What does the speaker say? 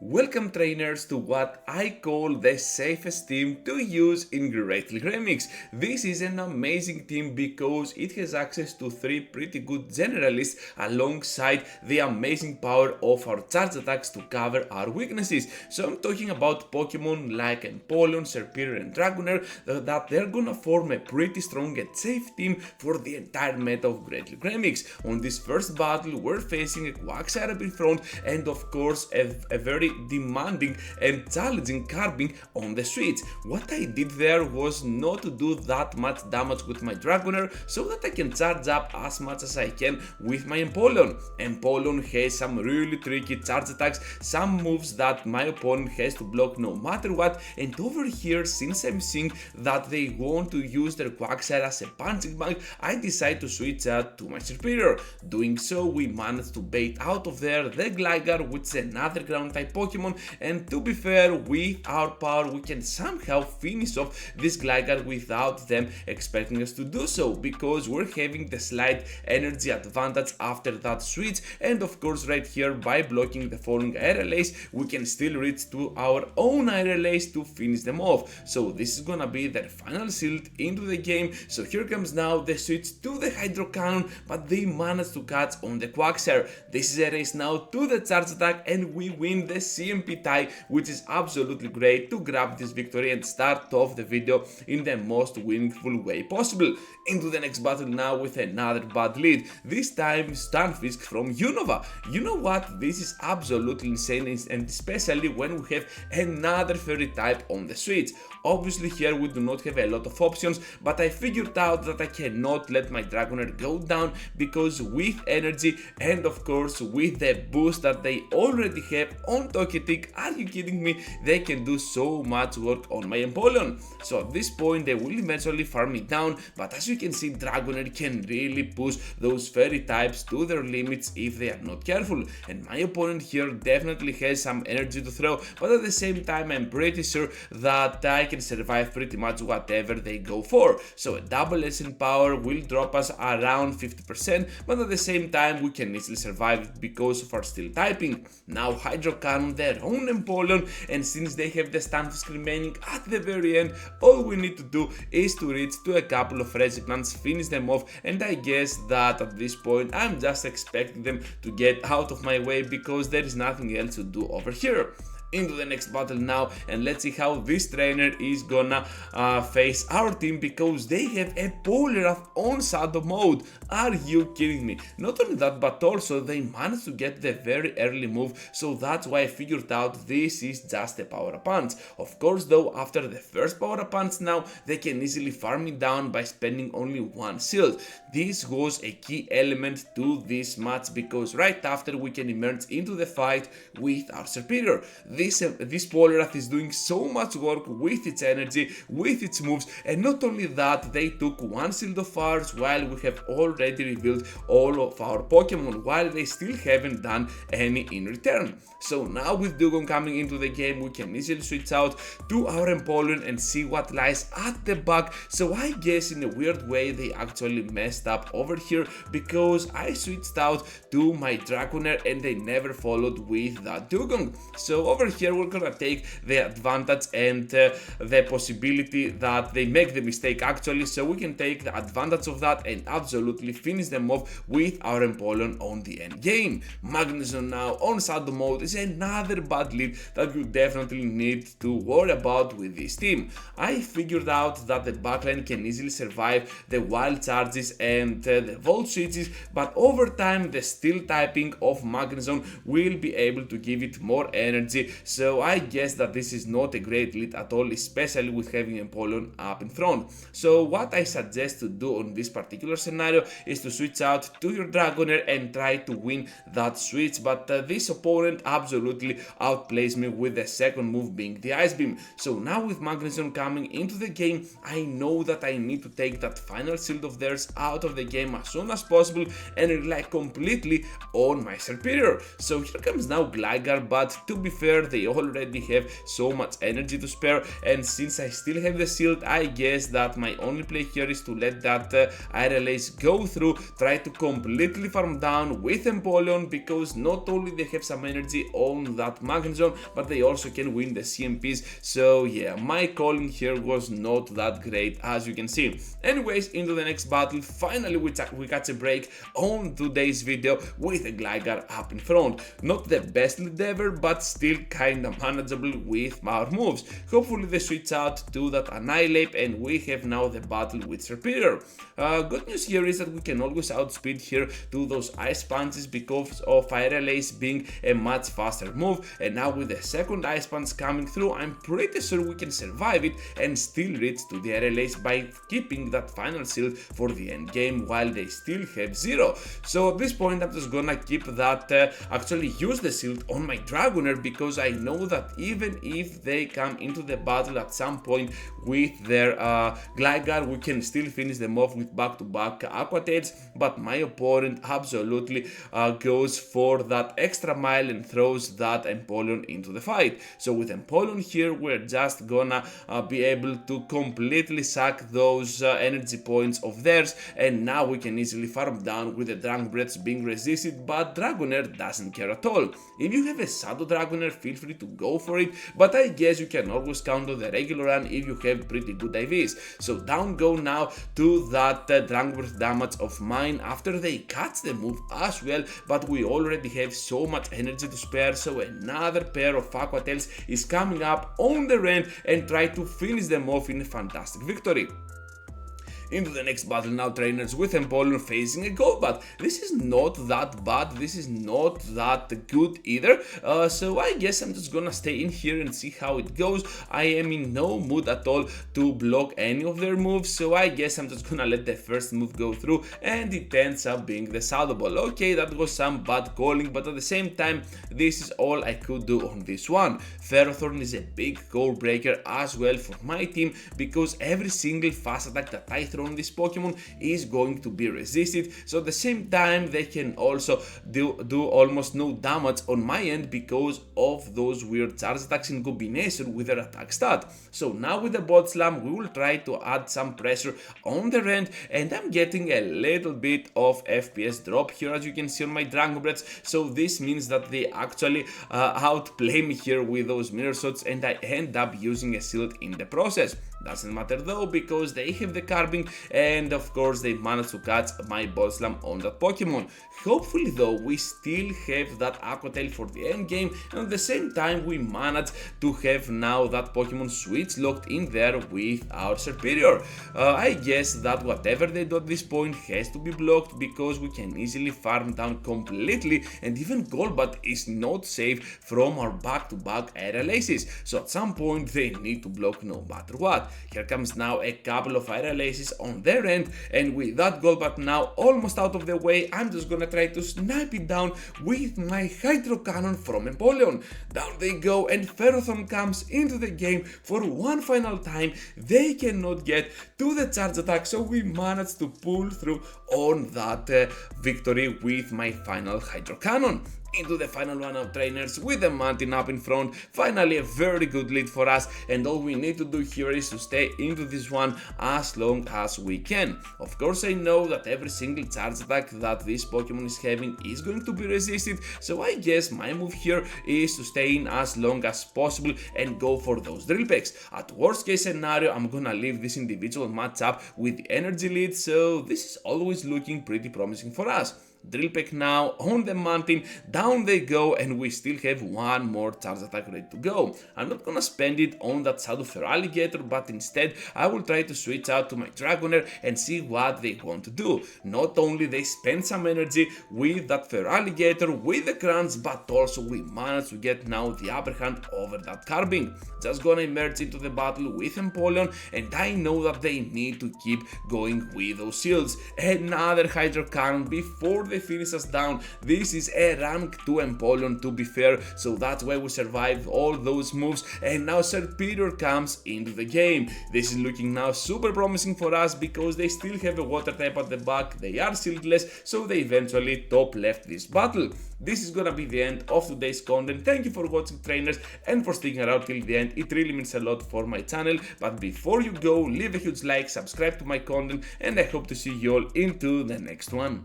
Welcome trainers to what I call the safest team to use in Great League Remix. This is an amazing team because it has access to 3 pretty good generalists alongside the amazing power of our charge attacks to cover our weaknesses. So I'm talking about Pokemon like Empoleon, Serperior and Dragonair that they're gonna form a pretty strong and safe team for the entire meta of Great League Remix. On this first battle we're facing a Quagsire up in front and of course a very demanding and challenging Carbink on the switch. What I did there was not to do that much damage with my Dragonair so that I can charge up as much as I can with my Empoleon. Empoleon has some really tricky charge attacks, some moves that my opponent has to block no matter what, and over here, since I'm seeing that they want to use their Quagsire as a punching bag, I decide to switch out to my Serperior. Doing so, we managed to bait out of there the Gligar, which is another ground type Pokemon, and to be fair, with our power we can somehow finish off this Gligar without them expecting us to do so, because we're having the slight energy advantage after that switch, and of course right here by blocking the falling RLAs we can still reach to our own RLAs to finish them off. So this is gonna be their final shield into the game. So here comes now the switch to the Hydro Cannon, but they managed to catch on the Quagsire. This is a race now to the charge attack and we win the CMP tie, which is absolutely great to grab this victory and start off the video in the most winningful way possible. Into the next battle now with another bad lead, this time Stunfisk from Unova. You know what, this is absolutely insane, and especially when we have another fairy type on the switch. Obviously here we do not have a lot of options, but I figured out that I cannot let my Dragonair go down, because with energy and of course with the boost that they already have on Togetic, are you kidding me, they can do so much work on my Empoleon. So at this point they will eventually farm me down, but as you can see Dragonair can really push those fairy types to their limits if they are not careful, and my opponent here definitely has some energy to throw, but at the same time I'm pretty sure that I can survive pretty much whatever they go for. So a double SN power will drop us around 50%, but at the same time we can easily survive because of our steel typing. Now Hydro Cannon their own Empoleon, and since they have the Stunfisk remaining at the very end, all we need to do is to reach to a couple of Regiplants, finish them off, and I guess that at this point I'm just expecting them to get out of my way because there is nothing else to do over here. Into the next battle now, and let's see how this trainer is gonna face our team, because they have a Poliwrath on Shadow mode. Are you kidding me? Not only that, but also they managed to get the very early move, so that's why I figured out this is just a power up punch. Of course though, after the first power up punch now, they can easily farm me down by spending only one shield. This was a key element to this match, because right after we can emerge into the fight with our Serperior. This Poliwrath is doing so much work with its energy, with its moves, and not only that, they took one shield of ours while we have already revealed all of our Pokemon, while they still haven't done any in return. So now with Dugong coming into the game, we can easily switch out to our Empoleon and see what lies at the back. So I guess in a weird way they actually messed up over here, because I switched out to my Dragonair and they never followed with that Dugong. So over here we're gonna take the advantage and the possibility that they make the mistake actually, so we can take the advantage of that and absolutely finish them off with our Empoleon on the end game. Magnezone now on Shadow mode is another bad lead that you definitely need to worry about with this team. I figured out that the backline can easily survive the wild charges and the volt switches, but over time the steel typing of Magnezone will be able to give it more energy. So I guess that this is not a great lead at all, especially with having Empoleon up in front. So what I suggest to do on this particular scenario is to switch out to your Dragonair and try to win that switch, but this opponent absolutely outplays me with the second move being the Ice Beam. So now with Magnezone coming into the game, I know that I need to take that final shield of theirs out of the game as soon as possible and rely completely on my Serperior. So here comes now Gligar, but to be fair, they already have so much energy to spare, and since I still have the shield, I guess that my only play here is to let that RLAs go through, try to completely farm down with Empoleon, because not only they have some energy on into that Magnet Zone, but they also can win the CMPs. So yeah, my calling here was not that great, as you can see. Anyways, into the next battle, finally we catch a break on today's video with a Gligar up in front. Not the best lead ever, but still kinda manageable with our moves. Hopefully they switch out to that Annihilate and we have now the battle with Serperior. Good news here is that we can always outspeed here to those Ice Punches because of Aerial Ace being a much faster move, and now with the second Ice Punch coming through, I'm pretty sure we can survive it and still reach to the Aerial Ace by keeping that final shield for the end game while they still have 0. So at this point I'm just gonna keep that, actually use the shield on my Dragonair, because I know that even if they come into the battle at some point with their Gligar, we can still finish them off with back-to-back Aqua Tails, but my opponent absolutely goes for that extra mile and throws that Empoleon into the fight. So with Empoleon here, we're just gonna be able to completely suck those energy points of theirs, and now we can easily farm down with the Drunk Breaths being resisted, but Dragonair doesn't care at all. If you have a Shadow Dragonair, feel free to go for it, but I guess you can always count on the regular run if you have pretty good IVs. So down go now to that Drunk Breath damage of mine after they catch the move as well, but we already have so much energy to spare, so another pair of Aqua Tails is coming up on the end and try to finish them off in a fantastic victory. Into the next battle now, trainers, with Empoleon facing a Golbat. This is not that bad, this is not that good either, so I guess I'm just gonna stay in here and see how it goes. I am in no mood at all to block any of their moves, so I guess I'm just gonna let the first move go through, and it ends up being the Shadow Ball. Okay, that was some bad calling, but at the same time, this is all I could do on this one. Ferrothorn is a big core breaker as well for my team, because every single fast attack that I throw on this Pokemon is going to be resisted, so at the same time they can also do almost no damage on my end because of those weird charge attacks in combination with their attack stat. So now with the Bot Slam we will try to add some pressure on the end, and I'm getting a little bit of FPS drop here, as you can see on my Dragon Breaths, so this means that they actually outplay me here with those mirror shots, and I end up using a shield in the process. Doesn't matter though, because they have the Carbink, and of course they managed to catch my Ball Slam on that Pokemon. Hopefully though we still have that Aqua Tail for the end game, and at the same time we managed to have now that Pokemon Switch locked in there with our Serperior. I guess that whatever they do at this point has to be blocked, because we can easily farm down completely, and even Golbat is not safe from our back-to-back Aerial Aces, so at some point they need to block no matter what. Here comes now a couple of Aerial Aces on their end, and with that Golbat now almost out of the way, I'm just gonna try to snipe it down with my Hydro Cannon from Empoleon. Down they go, and Ferrothorn comes into the game for one final time. They cannot get to the charge attack, so we managed to pull through on that victory with my final Hydro Cannon. Into the final run of trainers with the Mountain up in front. Finally a very good lead for us, and all we need to do here is to stay into this one as long as we can. Of course I know that every single charge attack that this Pokemon is having is going to be resisted, so I guess my move here is to stay in as long as possible and go for those Drill Pecks. At worst case scenario, I'm gonna leave this individual matchup with the energy lead, so this is always looking pretty promising for us. Drill Peck now on the mountain, down they go, and we still have one more charge attack ready to go. I'm not gonna spend it on that Shadow Feraligatr, but instead I will try to switch out to my Dragonair and see what they want to do. Not only they spend some energy with that Feraligatr, with the Crunch, but also we managed to get now the upper hand over that Carbink. Just gonna emerge into the battle with Empoleon, and I know that they need to keep going with those shields. Another Hydro Cannon before they finish us down. This is a rank 2 Empoleon, to be fair, so that's why we survived all those moves, and now Serperior comes into the game. This is looking now super promising for us because they still have a water type at the back, they are shieldless, so they eventually top left this battle. This is gonna be the end of today's content. Thank you for watching, trainers, and for sticking around till the end. It really means a lot for my channel, but before you go, leave a huge like, subscribe to my content, and I hope to see you all into the next one.